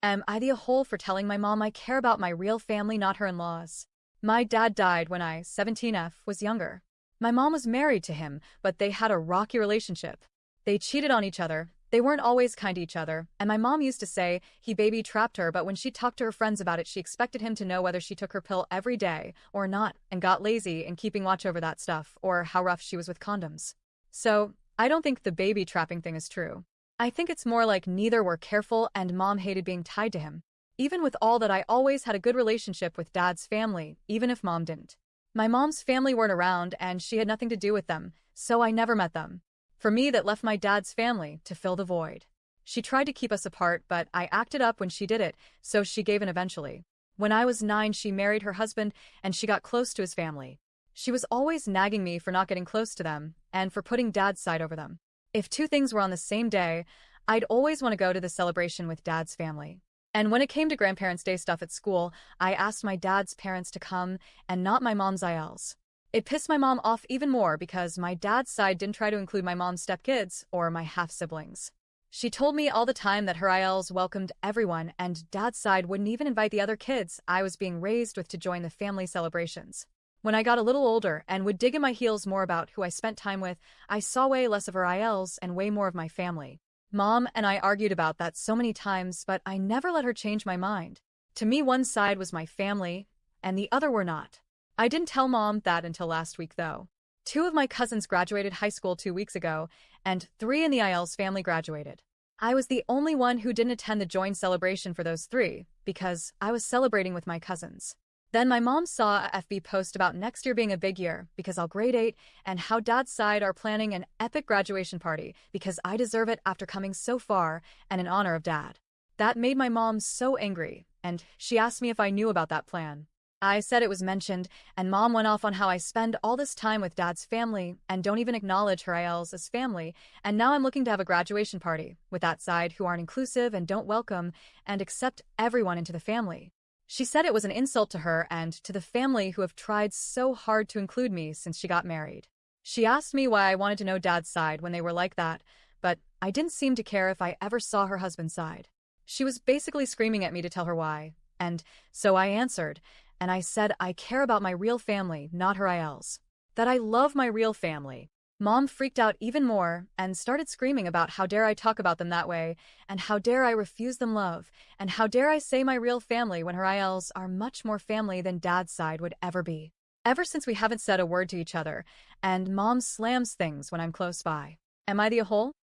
Am I the a-hole for telling my mom I care about my real family, not her in-laws? My dad died when I, 17F, was younger. My mom was married to him, but they had a rocky relationship. They cheated on each other, they weren't always kind to each other, and my mom used to say he baby trapped her, but when she talked to her friends about it, she expected him to know whether she took her pill every day or not, and got lazy in keeping watch over that stuff, or how rough she was with condoms. So, I don't think the baby trapping thing is true. I think it's more like neither were careful and mom hated being tied to him. Even with all that, I always had a good relationship with dad's family, even if mom didn't. My mom's family weren't around and she had nothing to do with them, so I never met them. For me, that left my dad's family to fill the void. She tried to keep us apart, but I acted up when she did it, so she gave in eventually. When I was 9, she married her husband and she got close to his family. She was always nagging me for not getting close to them and for putting dad's side over them. If two things were on the same day, I'd always want to go to the celebration with dad's family. And when it came to Grandparents' Day stuff at school, I asked my dad's parents to come and not my mom's ILs. It pissed my mom off even more because my dad's side didn't try to include my mom's stepkids or my half-siblings. She told me all the time that her ILs welcomed everyone and dad's side wouldn't even invite the other kids I was being raised with to join the family celebrations. When I got a little older and would dig in my heels more about who I spent time with, I saw way less of her ILs and way more of my family. Mom and I argued about that so many times, but I never let her change my mind. To me, one side was my family, and the other were not. I didn't tell Mom that until last week, though. 2 of my cousins graduated high school 2 weeks ago, and 3 in the IL's family graduated. I was the only one who didn't attend the joint celebration for those 3, because I was celebrating with my cousins. Then my mom saw a FB post about next year being a big year because I'll grade 8 and how dad's side are planning an epic graduation party because I deserve it after coming so far and in honor of dad. That made my mom so angry, and she asked me if I knew about that plan. I said it was mentioned, and mom went off on how I spend all this time with dad's family and don't even acknowledge her ILs as family, and now I'm looking to have a graduation party with that side who aren't inclusive and don't welcome and accept everyone into the family. She said it was an insult to her and to the family who have tried so hard to include me since she got married. She asked me why I wanted to know dad's side when they were like that, but I didn't seem to care if I ever saw her husband's side. She was basically screaming at me to tell her why, and so I answered, and I said I care about my real family, not her ILs. That I love my real family. Mom freaked out even more and started screaming about how dare I talk about them that way, and how dare I refuse them love, and how dare I say my real family when her ILs are much more family than dad's side would ever be. Ever since we haven't said a word to each other, and mom slams things when I'm close by. Am I the a-hole?